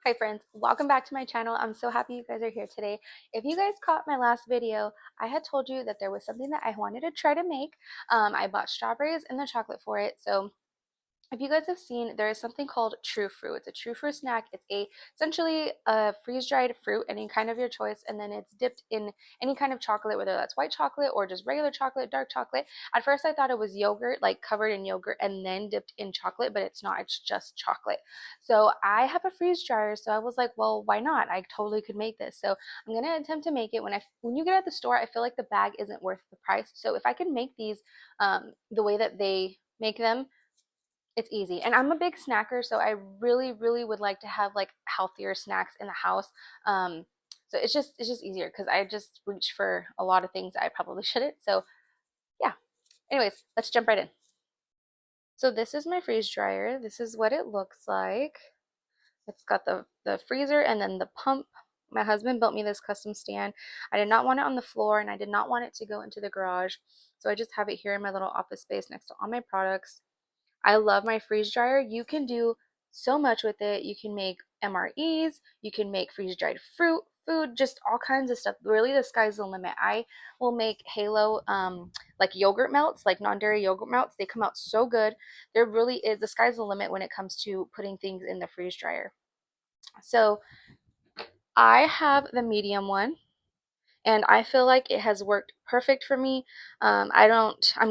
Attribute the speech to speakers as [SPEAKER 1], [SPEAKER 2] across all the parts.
[SPEAKER 1] Hi friends, welcome back to my channel. I'm so happy you guys are here today. If you guys caught my last video, I had told you that there was something that I wanted to try to make. I bought strawberries and the chocolate for it. So if you guys have seen, there is something called Tru Fru. It's a Tru Fru snack. It's essentially a freeze-dried fruit, any kind of your choice, and then it's dipped in any kind of chocolate, whether that's white chocolate or just regular chocolate, dark chocolate. At first I thought it was yogurt, like covered in yogurt and then dipped in chocolate, but it's not. It's just chocolate. So I have a freeze dryer, so I was like, well, why not? I totally could make this. So I'm gonna attempt to make it. When you get at the store, I feel like the bag isn't worth the price. So if I can make these the way that they make them, it's easy. And I'm a big snacker, so I really would like to have like healthier snacks in the house. So it's just easier because I just reach for a lot of things that I probably shouldn't. So yeah. Anyways, let's jump right in. So this is my freeze dryer. This is what it looks like. It's got the freezer and then the pump. My husband built me this custom stand. I did not want it on the floor and I did not want it to go into the garage. So I just have it here in my little office space next to all my products. I love my freeze dryer. You can do so much with it. You can make MREs, you can make freeze dried fruit, food, just all kinds of stuff. Really, the sky's the limit. I will make Halo like yogurt melts, like non-dairy yogurt melts. They come out so good. There really is, the sky's the limit when it comes to putting things in the freeze dryer. So I have the medium one and I feel like it has worked perfect for me. I'm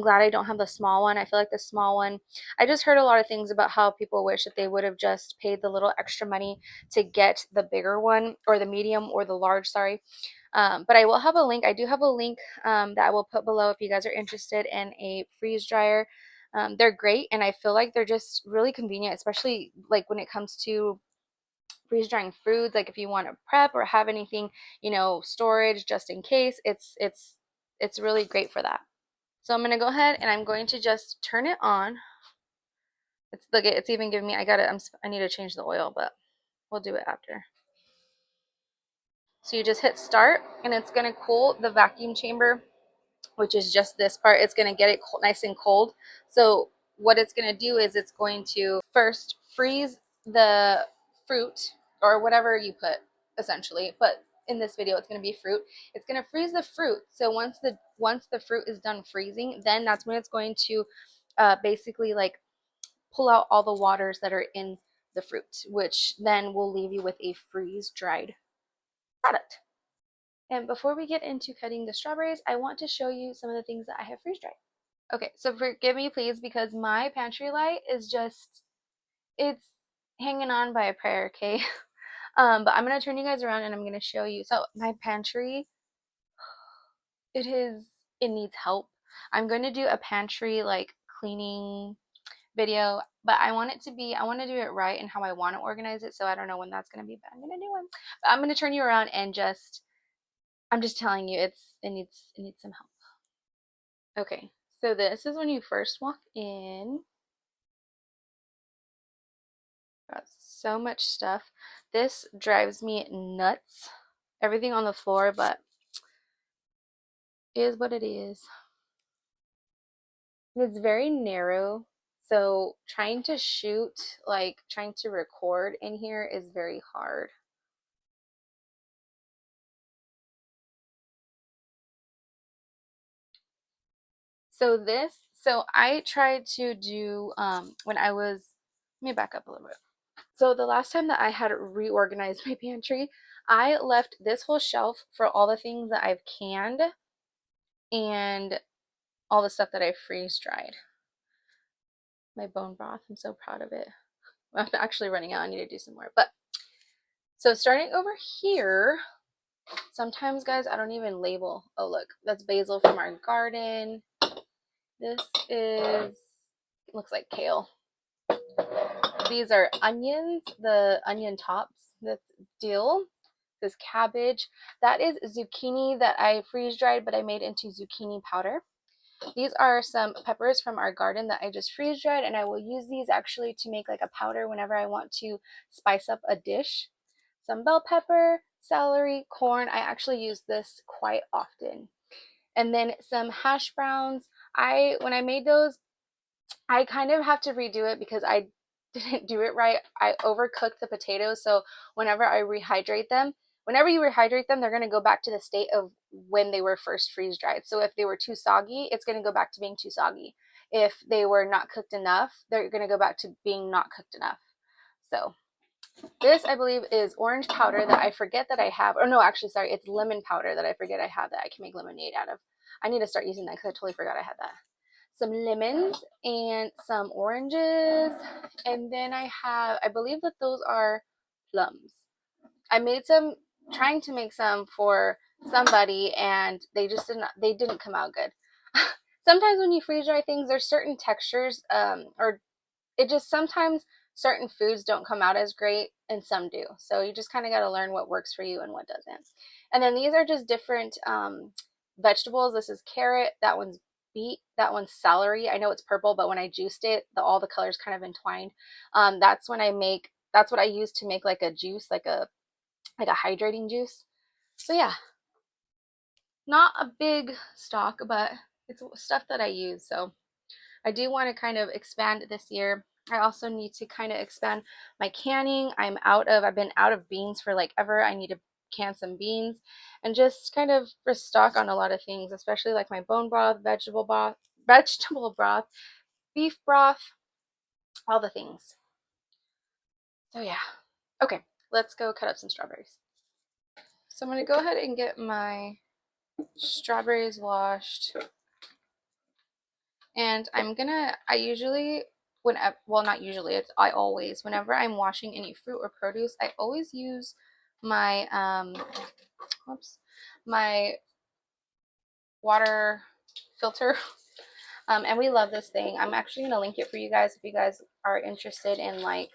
[SPEAKER 1] glad I don't have the small one. I feel like the small one, I just heard a lot of things about how people wish that they would have just paid the little extra money to get the bigger one, or the medium, or the large, sorry. But I will have a link. I do have a link that I will put below if you guys are interested in a freeze dryer. They're great, and I feel like they're just really convenient, especially like when it comes to freeze drying foods. Like if you want to prep or have anything, storage just in case, it's really great for that. So I'm gonna go ahead and I'm going to just turn it on. It's look, it's even giving me, I need to change the oil, but we'll do it after. So you just hit start and it's gonna cool the vacuum chamber, which is just this part. It's going to get it nice and cold. So what it's going to do is it's going to first freeze the fruit, or whatever you put, essentially. But in this video, it's going to be fruit. It's going to freeze the fruit. So once the fruit is done freezing, then that's when it's going to basically like pull out all the waters that are in the fruit, which then will leave you with a freeze dried product. And before we get into cutting the strawberries, I want to show you some of the things that I have freeze dried. Okay, so forgive me please because my pantry light is just, it's hanging on by a prayer, okay? But I'm going to turn you guys around and I'm going to show you. So my pantry, it needs help. I'm going to do a pantry like cleaning video, but I want to do it right and how I want to organize it. So I don't know when that's going to be, but I'm going to do one. But I'm going to turn you around and I'm just telling you, it needs some help. Okay, so this is when you first walk in. Got so much stuff. This drives me nuts. Everything on the floor, but it is what it is. It's very narrow, so trying to shoot, like trying to record in here is very hard. So I tried to do when I was, let me back up a little bit. So the last time that I had reorganized my pantry, I left this whole shelf for all the things that I've canned and all the stuff that I freeze dried. My bone broth, I'm so proud of it. I'm actually running out. I need to do some more. But so starting over here, sometimes guys, I don't even label. Oh, look, that's basil from our garden. This is, looks like kale. These are onions, the onion tops. That's dill. This cabbage. That is zucchini that I freeze dried, but I made into zucchini powder. These are some peppers from our garden that I just freeze dried, and I will use these actually to make like a powder whenever I want to spice up a dish. Some bell pepper, celery, corn. I actually use this quite often. And then some hash browns. When I made those, I kind of have to redo it because I didn't do it right. I overcooked the potatoes, so whenever I rehydrate them, whenever you rehydrate them, they're going to go back to the state of when they were first freeze dried. So if they were too soggy, it's going to go back to being too soggy. If they were not cooked enough, they're going to go back to being not cooked enough. So this, I believe, is orange powder that I forget that I have. Or no, actually, sorry, it's lemon powder that I forget I have that I can make lemonade out of. I need to start using that because I totally forgot I had that. Some lemons and some oranges. And then I believe that those are plums. I made some, trying to make some for somebody, and they just didn't come out good. Sometimes when you freeze dry things, there's certain textures, or it just sometimes certain foods don't come out as great and some do. So you just kind of got to learn what works for you and what doesn't. And then these are just different vegetables. This is carrot, that one's beet, that one's celery. I know it's purple, but when I juiced it, all the colors kind of entwined. That's what I use to make like a juice, like a hydrating juice. So yeah, not a big stock, but it's stuff that I use. So I do want to kind of expand this year. I also need to kind of expand my canning. I've been out of beans for like ever. I need to can some beans and just kind of restock on a lot of things, especially like my bone broth, vegetable broth, beef broth, all the things. So yeah. Okay, let's go cut up some strawberries. So I'm going to go ahead and get my strawberries washed. And I usually, not usually, I always, whenever I'm washing any fruit or produce, I always use my, my water filter. And we love this thing. I'm actually going to link it for you guys if you guys are interested in like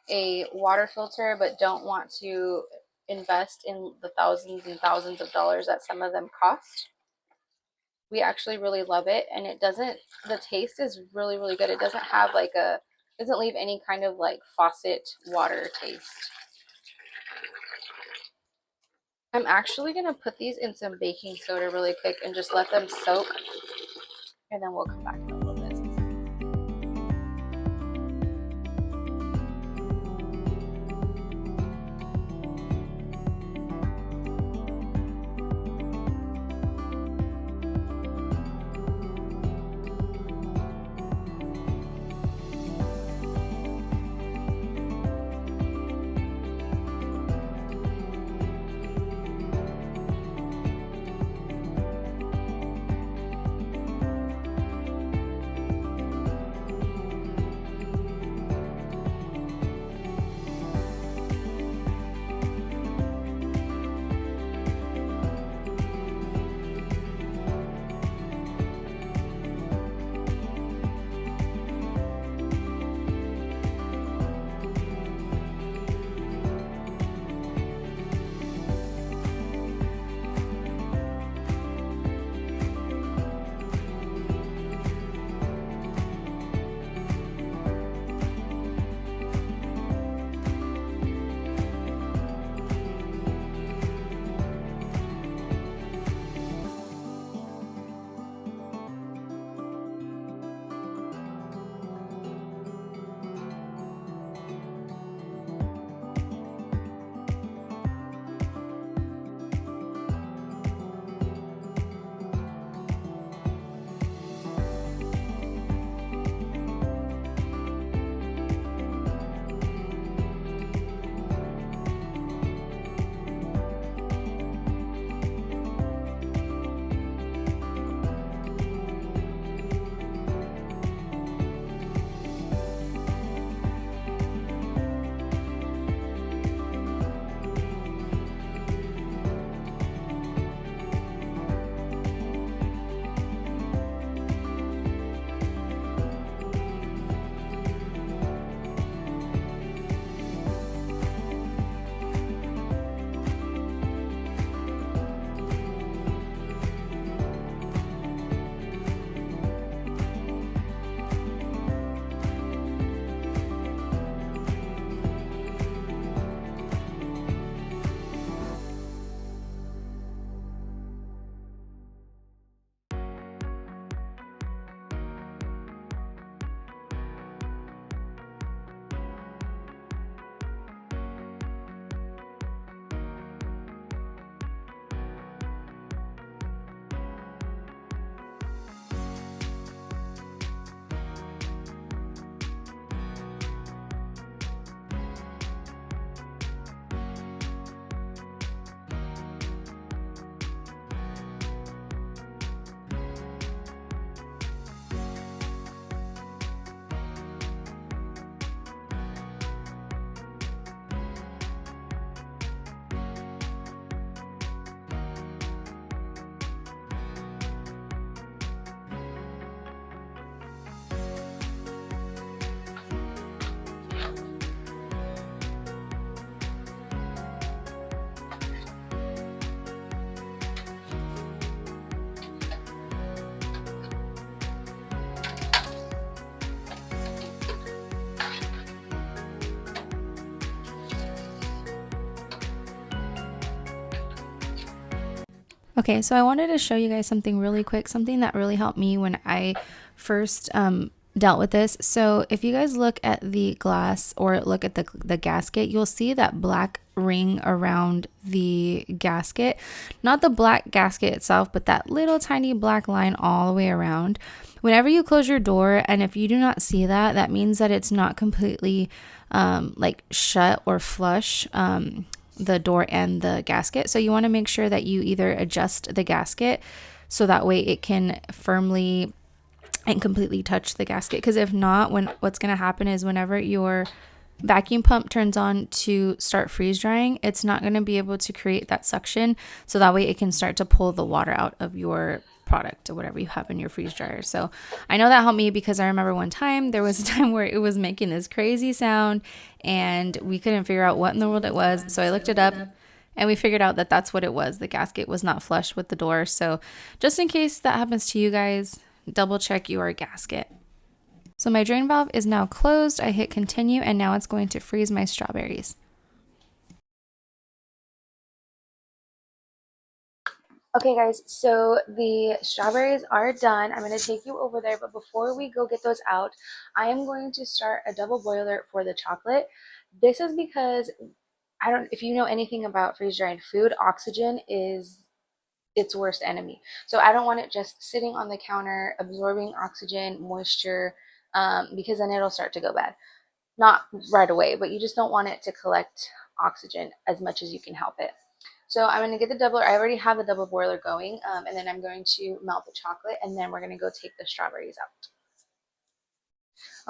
[SPEAKER 1] a water filter, but don't want to invest in the thousands and thousands of dollars that some of them cost. We actually really love it, and the taste is really, really good. It doesn't have doesn't leave any kind of like faucet water taste. I'm actually going to put these in some baking soda really quick and just let them soak, and then we'll come back in a little bit. Okay, so I wanted to show you guys something really quick, something that really helped me when I first dealt with this. So if you guys look at the glass or look at the gasket, you'll see that black ring around the gasket. Not the black gasket itself, but that little tiny black line all the way around. Whenever you close your door, and if you do not see that, that means that it's not completely like shut or flush. The door and the gasket. So you want to make sure that you either adjust the gasket so that way it can firmly and completely touch the gasket. Because if not, what's going to happen is whenever your vacuum pump turns on to start freeze drying, it's not going to be able to create that suction. So that way it can start to pull the water out of your product or whatever you have in your freeze dryer. So I know that helped me because I remember one time there was a time where it was making this crazy sound and we couldn't figure out what in the world it was. So I looked it up and we figured out that that's what it was. The gasket was not flush with the door. So just in case that happens to you guys, double check your gasket. So my drain valve is now closed. I hit continue and now it's going to freeze my strawberries. Okay guys, so the strawberries are done. I'm going to take you over there, but before we go get those out, I am going to start a double boiler for the chocolate. This is because if you know anything about freeze dried food, oxygen is its worst enemy. So I don't want it just sitting on the counter absorbing oxygen, moisture, because then it'll start to go bad. Not right away, but you just don't want it to collect oxygen as much as you can help it. So I'm going to get the double, I already have the double boiler going, and then I'm going to melt the chocolate, and then we're going to go take the strawberries out.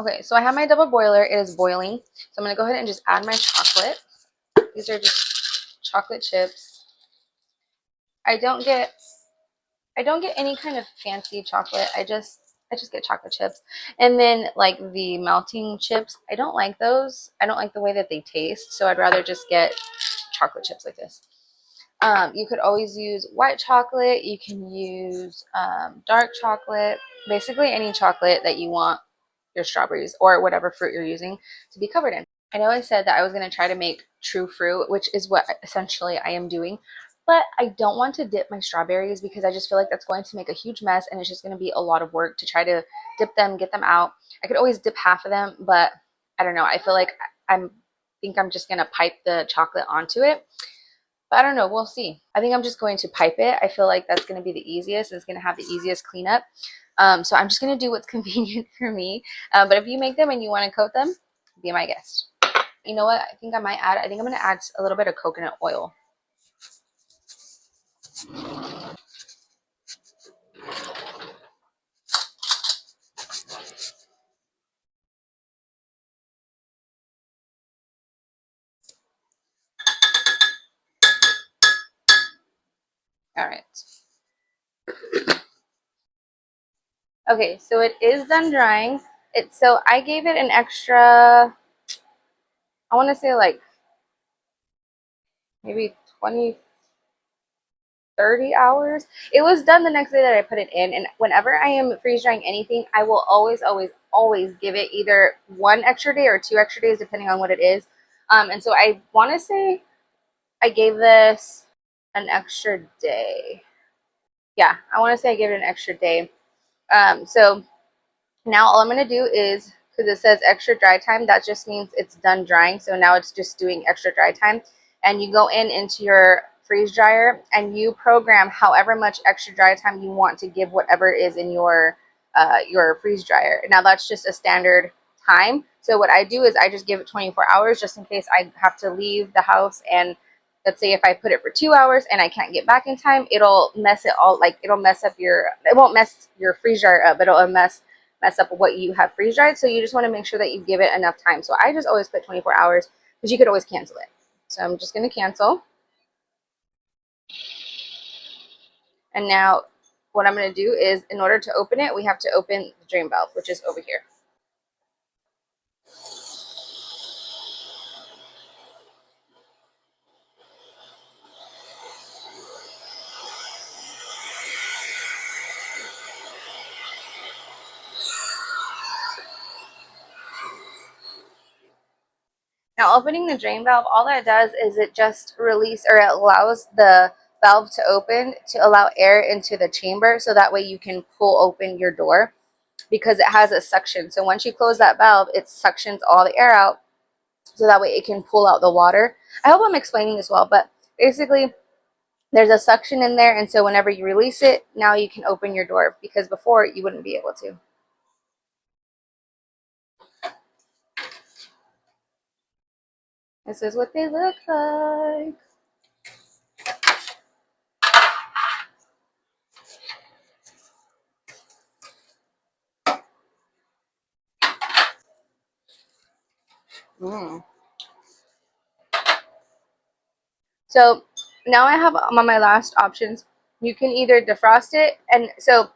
[SPEAKER 1] Okay, so I have my double boiler. It is boiling. So I'm going to go ahead and just add my chocolate. These are just chocolate chips. I don't get any kind of fancy chocolate. I just get chocolate chips. And then like the melting chips, I don't like those. I don't like the way that they taste. So I'd rather just get chocolate chips like this. You could always use white chocolate. You can use dark chocolate. Basically any chocolate that you want your strawberries or whatever fruit you're using to be covered in. I know I said that I was going to try to make Tru Fru, which is what essentially I am doing, but I don't want to dip my strawberries because I just feel like that's going to make a huge mess and it's just going to be a lot of work to try to dip them, get them out. I could always dip half of them, but I don't know. I feel like I'm just going to pipe the chocolate onto it. But I don't know. We'll see. I think I'm just going to pipe it. I feel like that's going to be the easiest. It's going to have the easiest cleanup. So I'm just going to do what's convenient for me. But if you make them and you want to coat them, be my guest. You know what? I think I'm going to add a little bit of coconut oil. All right. Okay, so it is done drying. So I gave it an extra, I want to say like maybe 20, 30 hours. It was done the next day that I put it in. And whenever I am freeze drying anything, I will always, always, always give it either one extra day or 2 extra days, depending on what it is. And so I want to say I gave this an extra day. Yeah, I want to say I gave it an extra day. So now all I'm going to do is, because it says extra dry time, that just means it's done drying. So now it's just doing extra dry time. And you go into your freeze dryer and you program however much extra dry time you want to give whatever is in your freeze dryer. Now that's just a standard time. So what I do is I just give it 24 hours just in case I have to leave the house, and let's say if I put it for 2 hours and I can't get back in time, it'll mess it all, like it'll mess up it won't mess your freeze dryer up, but it'll mess up what you have freeze dried. So you just want to make sure that you give it enough time. So I just always put 24 hours because you could always cancel it. So I'm just going to cancel. And now what I'm going to do is, in order to open it, we have to open the drain valve, which is over here. Now opening the drain valve, all that does is it just it allows the valve to open to allow air into the chamber, so that way you can pull open your door, because it has a suction. So once you close that valve, it suctions all the air out, so that way it can pull out the water. I hope I'm explaining this well, but basically there's a suction in there, and so whenever you release it, now you can open your door, because before you wouldn't be able to. This is what they look like. Mm. So now I have on my last options. You can either defrost it, and so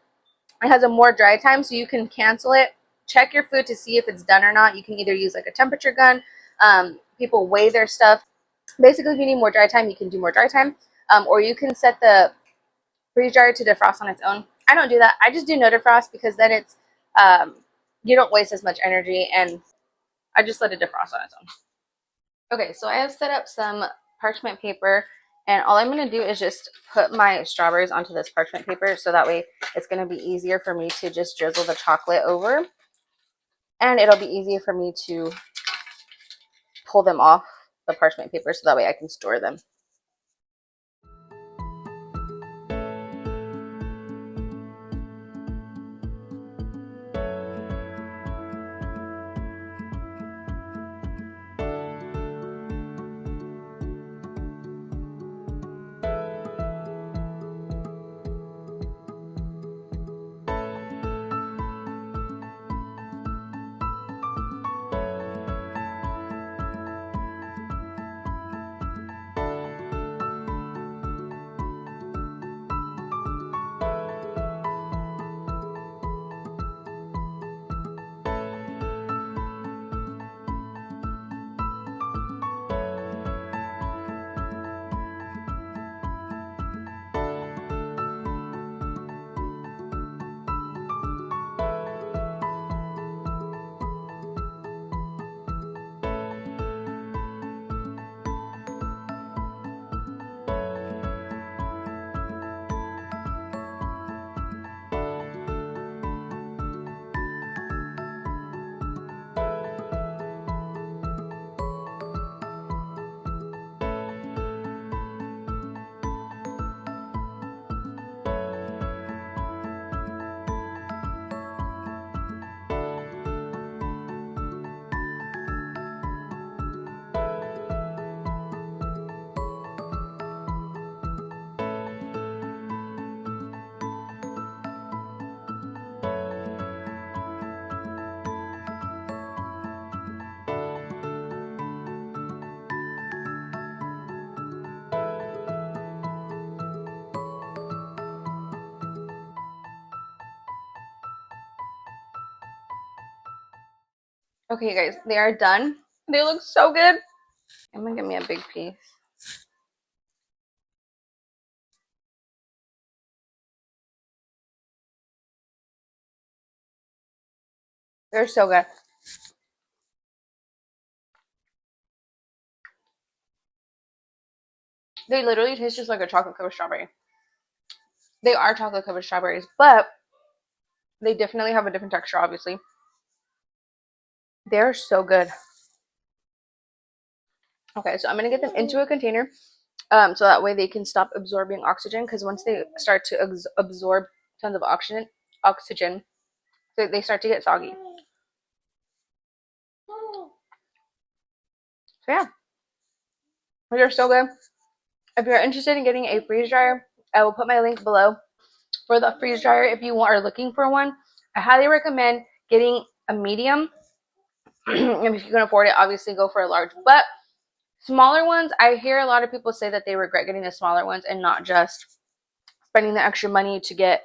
[SPEAKER 1] it has a more dry time, so you can cancel it. Check your food to see if it's done or not. You can either use like a temperature gun. People weigh their stuff. Basically, if you need more dry time, you can do more dry time. Or you can set the freeze dryer to defrost on its own. I don't do that. I just do no defrost, because then it's you don't waste as much energy, and I just let it defrost on its own. Okay, so I have set up some parchment paper, and all I'm going to do is just put my strawberries onto this parchment paper, so that way it's going to be easier for me to just drizzle the chocolate over, and it'll be easier for me to pull them off the parchment paper, so that way I can store them. Okay, guys, they are done. They look so good. I'm gonna give me a big piece. They're so good. They literally taste just like a chocolate covered strawberry. They are chocolate covered strawberries, but they definitely have a different texture, obviously. They're so good. Okay, so I'm gonna get them into a container, so that way they can stop absorbing oxygen. Because once they start to absorb tons of oxygen, they start to get soggy. So yeah, they're so good. If you're interested in getting a freeze dryer, I will put my link below for the freeze dryer. If you are looking for one, I highly recommend getting a medium. If you can afford it, obviously go for a large. But smaller ones, I hear a lot of people say that they regret getting the smaller ones and not just spending the extra money to get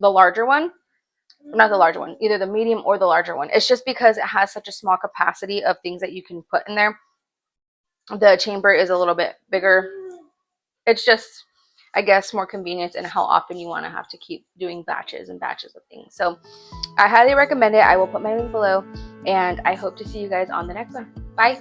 [SPEAKER 1] the larger one. Not the larger one, either the medium or the larger one. It's just because it has such a small capacity of things that you can put in there. The chamber is a little bit bigger. It's just, I guess, more convenience in how often you want to have to keep doing batches and batches of things. So I highly recommend it. I will put my link below, and I hope to see you guys on the next one. Bye.